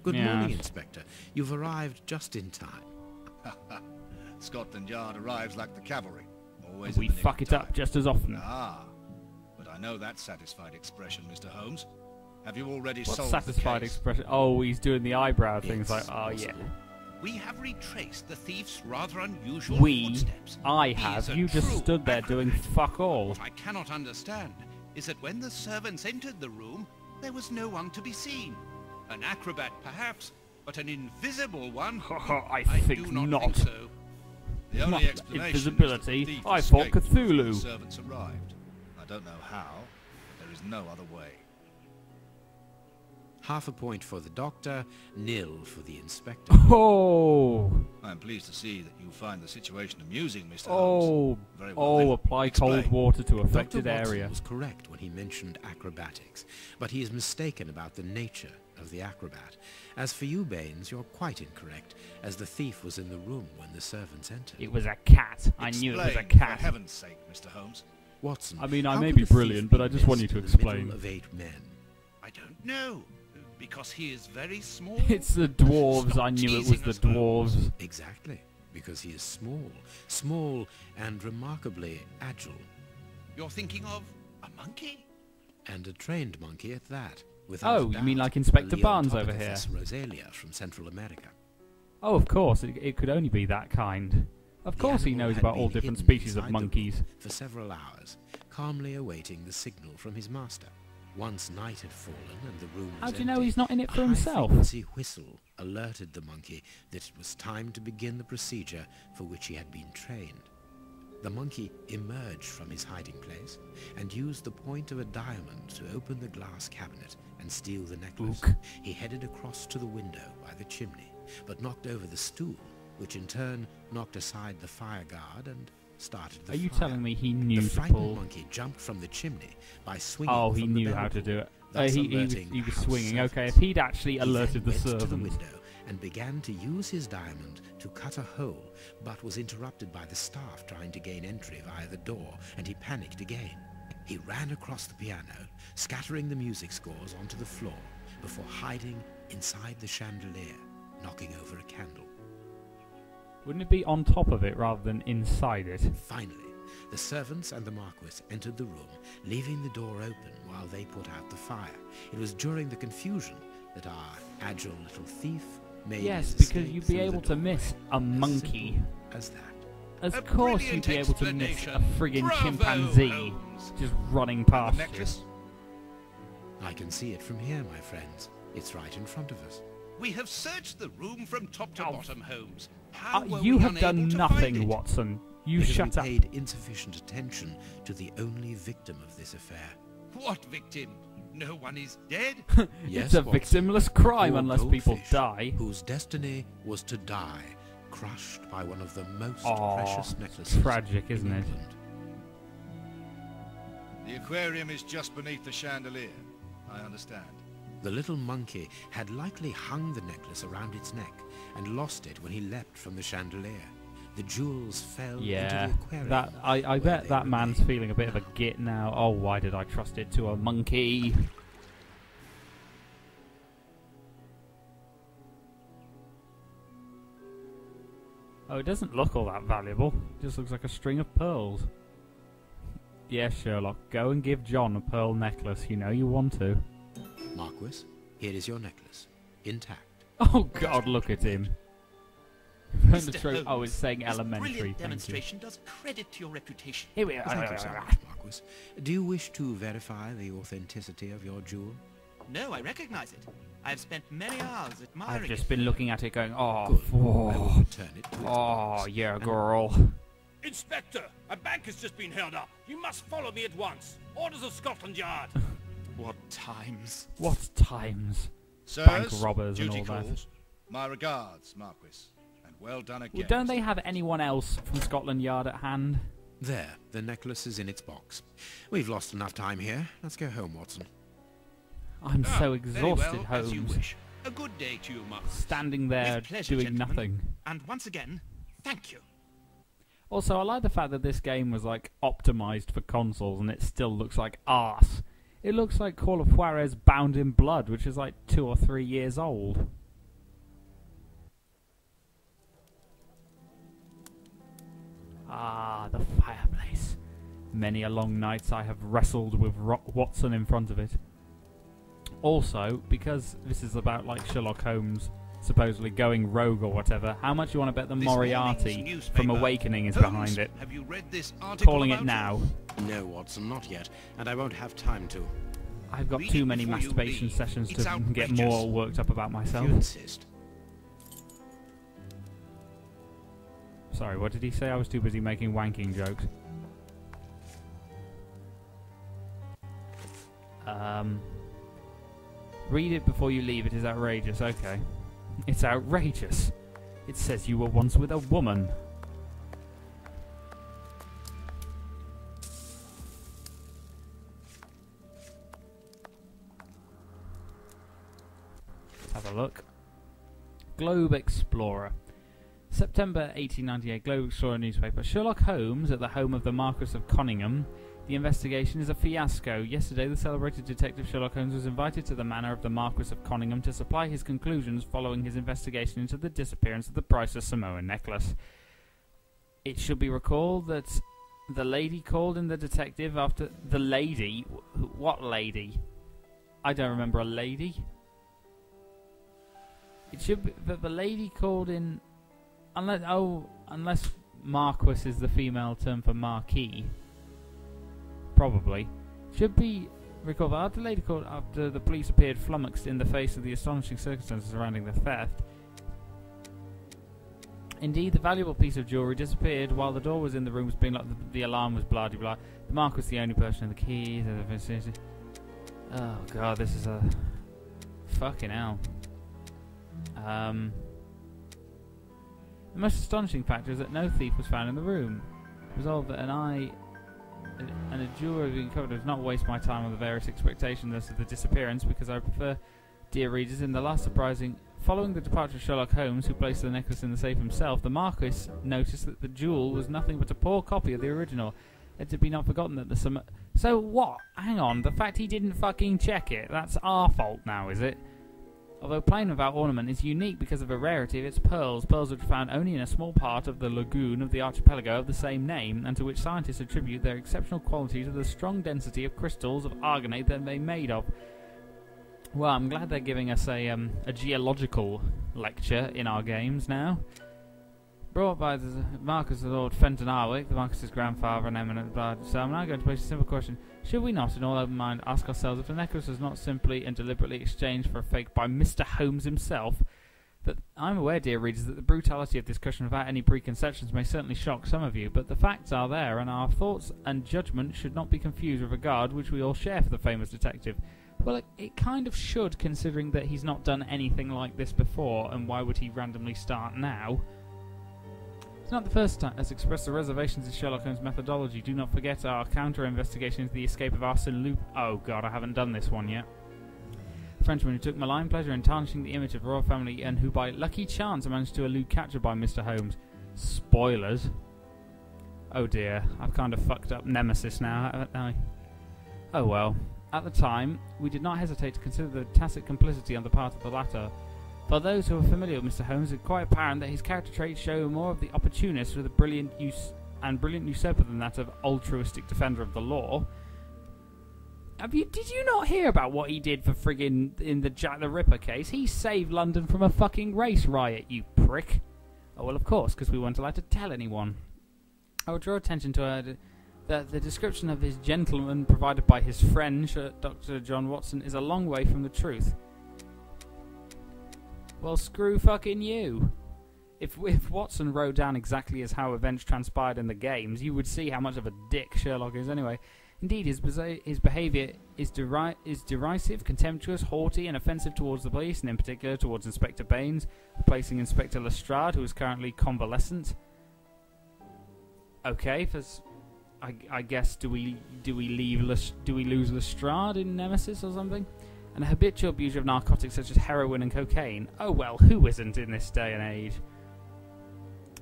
Good morning, Inspector. You've arrived just in time. Scotland Yard arrives like the cavalry. Always We fuck it up just as often. Ah, but I know that satisfied expression, Mr. Holmes. Have you already What solved satisfied the case? expression? Oh, he's doing the eyebrow things like, oh yeah. We have retraced the thief's rather unusual We, footsteps. I He have. is a You just true stood there doing fuck all. What I cannot understand is that when the servants entered the room, there was no one to be seen. An acrobat, perhaps, but an invisible one? I do think not not. think so. The only Not explanation invisibility. is that the thief I thought escaped before Cthulhu. The servants arrived. I don't know how, but there is no other way. Half a point for the doctor, nil for the inspector. Oh, I am pleased to see that you find the situation amusing, Mr. oh, Holmes. Very well, then. apply Explain. cold water to Dr. affected Watson area. was correct when he mentioned acrobatics, but he is mistaken about the nature of the acrobat. As for you, Baines, you're quite incorrect, as the thief was in the room when the servants entered. It was a cat. I knew it was a Explain, cat. For heaven's sake, Mr. Holmes. Watson, I mean, I how may could be a thief brilliant, but I just want you missed to in the explain. middle of 8 men? I don't know, because he is very small. It's the dwarves. Stop I knew it was teasing the us, Holmes. dwarves. Exactly, because he is small and remarkably agile, You're thinking of a monkey? and a trained monkey at that. Without Oh, a you mean doubt, like Inspector a Barnes over here? Leontopithecus rosalia from Central America. Oh, of course. It could only be that kind. Of The course he animal knows had about all been different hidden species of inside the monkeys. room for several hours, calmly awaiting the signal from his master. Once night had fallen and the room was How do you know empty, he's not in it for a himself? high-frequency whistle alerted the monkey that it was time to begin the procedure for which he had been trained. The monkey emerged from his hiding place and used the point of a diamond to open the glass cabinet and steal the necklace. Ook. He headed across to the window by the chimney, but knocked over the stool, which in turn knocked aside the fire guard and started the Are you fire. telling me he knew The to frightened pull? monkey jumped from the chimney by swinging Oh, he from the knew bell how to pull, do it. thus He alerting was house swinging. Okay, servants. if he'd actually He alerted then the went to the servants. window and began to use his diamond to cut a hole, but was interrupted by the staff trying to gain entry via the door, and he panicked again. He ran across the piano, scattering the music scores onto the floor, before hiding inside the chandelier, knocking over a candle. Wouldn't it be on top of it rather than inside it? Finally, the servants and the Marquis entered the room, leaving the door open while they put out the fire. It was during the confusion that our agile little thief made Yes, his because escape you'd be through the able to doorway. miss a monkey. Simple as that. Of A course you'd brilliant be able to miss a explanation. friggin' Bravo, chimpanzee Holmes. just running And the past you. necklace? I can see it from here, my friends. It's right in front of us. We have searched the room from top to Oh. bottom, Holmes. How were You we have done unable to nothing, find it? Watson. You Because shut we up. paid insufficient attention to the only victim of this affair. What victim? No one is dead? Yes, It's a Watson. victimless crime Poor unless people goldfish, die. whose destiny was to die, crushed by one of the most Aw, precious necklaces tragic, in isn't it? England. The aquarium is just beneath the chandelier. I understand. The little monkey had likely hung the necklace around its neck and lost it when he leapt from the chandelier. The jewels fell Yeah, into the aquarium. that I where bet they that man's remained. feeling a bit of a git now. Oh, why did I trust it to a monkey? Oh, it doesn't look all that valuable. It just looks like a string of pearls. Yes, Sherlock, go and give John a pearl necklace. You know you want to. Marquis, here is your necklace, intact. Oh God, look at him. Mr. Oh, it's saying This elementary. brilliant Thank you. demonstration does credit to your reputation. Here we are. Thank you so much, Marquis. Do you wish to verify the authenticity of your jewel? No, I recognize it. I have spent many hours admiring I've just it. been looking at it going, oh, Good. I will oh, return it to its oh box. yeah, And girl. Inspector, a bank has just been held up. You must follow me at once. Orders of Scotland Yard. What times? What times? Sirs, Bank robbers and duty all that. calls. My regards, Marquis. And well done again. Well, don't they have anyone else from Scotland Yard at hand? There, the necklace is in its box. We've lost enough time here. Let's go home, Watson. I'm so Very exhausted, well, as you Holmes. wish. A good day to you, Mark. Standing there With pleasure, doing gentlemen. nothing. And once again, thank you. Also, I like the fact that this game was like optimized for consoles and it still looks like arse. It looks like Call of Juarez Bound in Blood, which is like 2 or 3 years old. Ah, the fireplace. Many a long night I have wrestled with Watson in front of it. Also, because this is about like Sherlock Holmes supposedly going rogue or whatever, how much you want to bet that This Moriarty morning's newspaper. from Awakening is Holmes, behind it? Have you read this article Calling it about now. No, Watson, not yet, and I won't have time to. I've got Read too it many before you masturbation leave. sessions It's to get outrageous. more worked up about If myself. you insist. Sorry, what did he say? I was too busy making wanking jokes. Read it before you leave. It is outrageous. Okay. It's outrageous. It says you were once with a woman. Let's have a look. Globe Explorer. September 1898, Globe Explorer newspaper. Sherlock Holmes at the home of the Marquis of Conyngham. The investigation is a fiasco. Yesterday, the celebrated detective Sherlock Holmes was invited to the manor of the Marquis of Conyngham to supply his conclusions following his investigation into the disappearance of the priceless Samoan necklace. It should be recalled that the lady called in the detective after... The lady? What lady? I don't remember a lady. It should be that the lady called in... Unless Marquis is the female term for Marquis. Probably. Should be recalled after the lady called after the police appeared flummoxed in the face of the astonishing circumstances surrounding the theft. Indeed, the valuable piece of jewellery disappeared while the door was in the room was being locked. The alarm was blah blah. The Marquis was the only person with the keys. Oh god, this is a fucking hell. The most astonishing factor is that no thief was found in the room. Resolved that a jewellery being covered does not waste my time on the various expectations of the disappearance, because I prefer, dear readers, in the last surprising... Following the departure of Sherlock Holmes, who placed the necklace in the safe himself, the Marquis noticed that the jewel was nothing but a poor copy of the original. Let it be not forgotten that the So what? Hang on, the fact he didn't fucking check it, that's our fault now, is it? Although plain without ornament is unique because of the rarity of its pearls, pearls which are found only in a small part of the lagoon of the archipelago of the same name, and to which scientists attribute their exceptional quality to the strong density of crystals of argonate that they're made of. Well, I'm glad they're giving us a geological lecture in our games now. Brought by the Marquis of Lord Fenton Arwick, the Marquis's grandfather and eminent bard. So I'm now going to pose a simple question. Should we not, in all open mind, ask ourselves if the necklace was not simply and deliberately exchanged for a fake by Mr. Holmes himself? But I'm aware, dear readers, that the brutality of this question without any preconceptions may certainly shock some of you, but the facts are there, and our thoughts and judgment should not be confused with regard which we all share for the famous detective. Well, it kind of should, considering that he's not done anything like this before, and why would he randomly start now? It's not the first time has expressed the reservations in Sherlock Holmes' methodology. Do not forget our counter-investigation into the escape of Arsène Lupin. Oh god, I haven't done this one yet. A Frenchman who took malign pleasure in tarnishing the image of the royal family and who by lucky chance managed to elude capture by Mr. Holmes. Spoilers. Oh dear, I've kind of fucked up Nemesis now, haven't I? Oh well. At the time, we did not hesitate to consider the tacit complicity on the part of the latter. For those who are familiar with Mr. Holmes, it's quite apparent that his character traits show more of the opportunist with a brilliant usurper than that of altruistic defender of the law. Did you not hear about what he did for friggin' in the Jack the Ripper case? He saved London from a fucking race riot, you prick. Oh well, of course, because we weren't allowed to tell anyone. I would draw attention to that the description of his gentleman provided by his friend, Dr. John Watson, is a long way from the truth. Well, screw fucking you. If Watson wrote down exactly as how events transpired in the games, you would see how much of a dick Sherlock is anyway. Indeed, his behaviour is derisive, contemptuous, haughty, and offensive towards the police, and in particular towards Inspector Baines, replacing Inspector Lestrade, who is currently convalescent. Okay, I guess do we lose Lestrade in Nemesis or something? And a habitual abuser of narcotics such as heroin and cocaine. Oh well, who isn't in this day and age?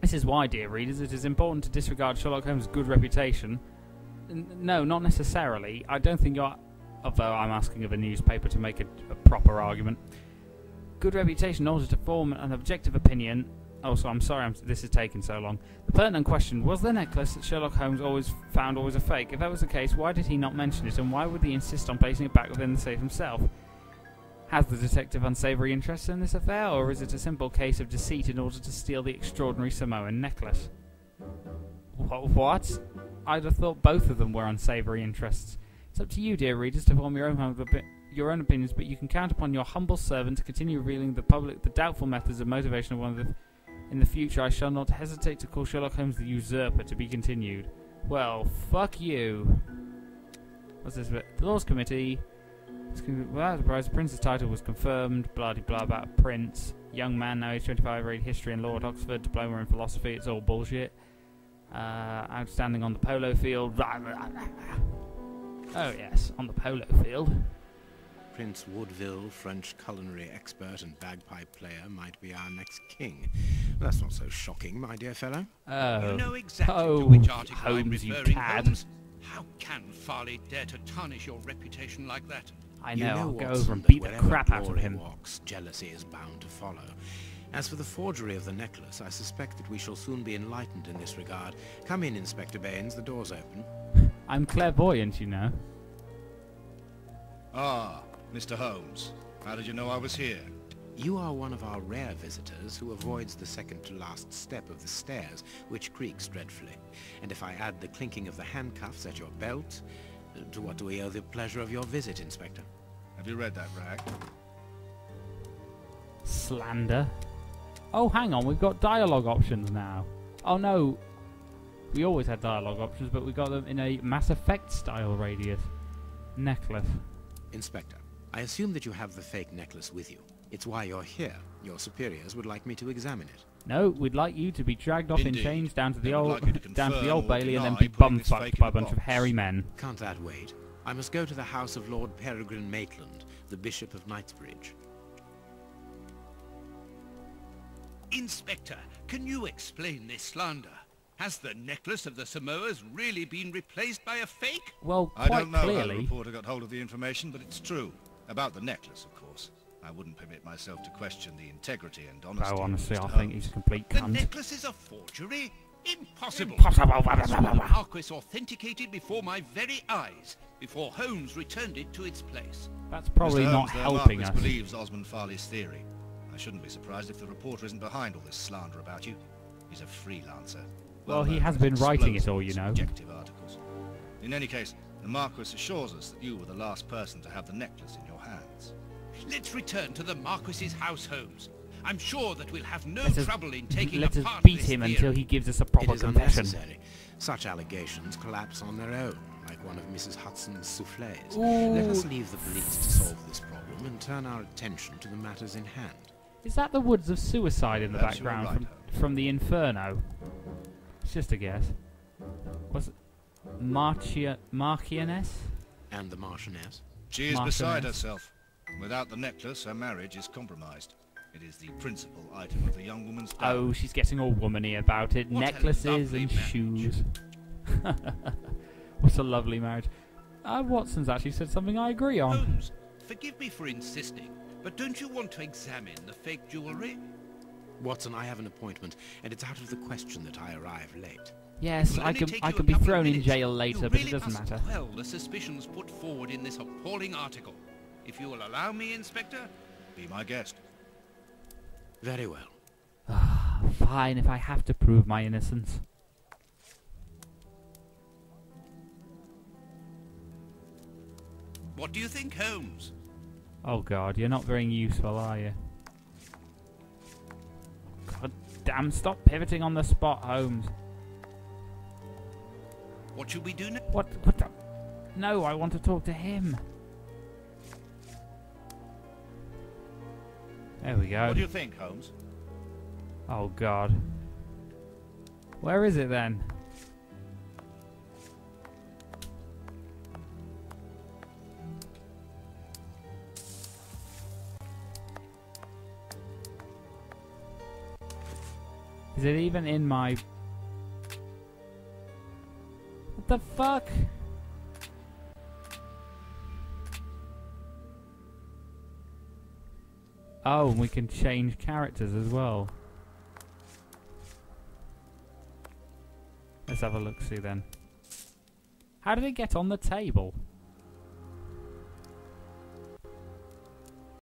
This is why, dear readers, it is important to disregard Sherlock Holmes' good reputation. No, not necessarily. I don't think you're... Although I'm asking of a newspaper to make a proper argument. Good reputation in order to form an objective opinion Oh, so I'm sorry this is taking so long. The pertinent question, was the necklace that Sherlock Holmes always a fake? If that was the case, why did he not mention it, and why would he insist on placing it back within the safe himself? Has the detective unsavoury interests in this affair, or is it a simple case of deceit in order to steal the extraordinary Samoan necklace? What? I'd have thought both of them were unsavoury interests. It's up to you, dear readers, to form your own opinions, but you can count upon your humble servant to continue revealing the public the doubtful methods of motivation of one of the... In the future, I shall not hesitate to call Sherlock Holmes the usurper, to be continued. Well, fuck you. What's this bit? The Laws Committee... Without surprise, the Prince's title was confirmed, blah-de-blah about Prince. Young man, now age 25, read history and law at Oxford, diploma in philosophy, it's all bullshit. Outstanding on the polo field. Oh yes, on the polo field. Prince Woodville, French culinary expert and bagpipe player, might be our next king. That's not so shocking, my dear fellow. Oh. You know exactly to which article I'm Holmes, you referring, cad. Holmes. How can Farley dare to tarnish your reputation like that? I You know, I'll go Watson, over and that beat the wherever crap out of glory him. walks, jealousy is bound to follow. As for the forgery of the necklace, I suspect that we shall soon be enlightened in this regard. Come in, Inspector Baines, the door's open. I'm clairvoyant, you know. Ah, Mr. Holmes. How did you know I was here? You are one of our rare visitors who avoids the second-to-last step of the stairs, which creaks dreadfully. And if I add the clinking of the handcuffs at your belt, to what do we owe the pleasure of your visit, Inspector? Have you read that rag? Slander. Oh, hang on, we've got dialogue options now. Oh no, we always had dialogue options, but we got them in a Mass Effect style radius. Necklace. Inspector, I assume that you have the fake necklace with you. It's why you're here. Your superiors would like me to examine it. No, we'd like you to be dragged off in Indeed. chains down to the They would old like you to down to the confirm old or Bailey and then deny be putting this bum-fucked fake by a in bunch the of box. hairy men. Can't that wait? I must go to the house of Lord Peregrine Maitland, the Bishop of Knightsbridge. Inspector, can you explain this slander? Has the necklace of the Samoas really been replaced by a fake? Well, I quite don't know how the clearly. reporter got hold of the information, but it's true. About the necklace, of course. I wouldn't permit myself to question the integrity and honesty Oh, honestly, of I Mr. think Holmes. he's a complete The cunt. necklace is a forgery? Impossible! Impossible. The Marquis authenticated before my very eyes, before Holmes returned it to its place. That's probably Mr. not Holmes, the helping Marquis us. believes Osmond Farley's theory. I shouldn't be surprised if the reporter isn't behind all this slander about you. He's a freelancer. Well, he known has for been his writing it explosive all, and you know. subjective articles. In any case, the Marquis assures us that you were the last person to have the necklace in your hands. Let's return to the Marquis's house, Holmes. I'm sure that we'll have no Let us- trouble in taking Let us apart beat this him theory. until he gives us a It proper is confession. unnecessary. Such allegations collapse on their own, like one of Mrs. Hudson's soufflés. Ooh. Let us leave the police to solve this problem and turn our attention to the matters in hand. Is that the woods of suicide in the Perhaps you're background right, from the Inferno? It's just a guess. Was it Marchioness? And the Marchioness? She is Marchioness. beside herself. Without the necklace, her marriage is compromised. It is the principal item of the young woman's dowry. Oh, she's getting all womany about it. What a Necklaces lovely and marriage. shoes. What a lovely marriage. Watson's actually said something I agree on. Holmes, forgive me for insisting, but don't you want to examine the fake jewellery? Watson, I have an appointment, and it's out of the question that I arrive late. Yes, It will I only can take I you can a be couple of thrown in minutes. jail later, You but really it doesn't must matter. quell the suspicions put forward in this appalling article. If you will allow me, Inspector. Be my guest. Very well. Fine, if I have to prove my innocence. What do you think, Holmes? Oh god, you're not very useful, are you? God damn, stop pivoting on the spot, Holmes. What should we do now? What the... No, I want to talk to him. There we go. What do you think, Holmes? Oh god. Where is it then? Is it even in my... What the fuck? Oh, and we can change characters as well. Let's have a look-see then. How did it get on the table?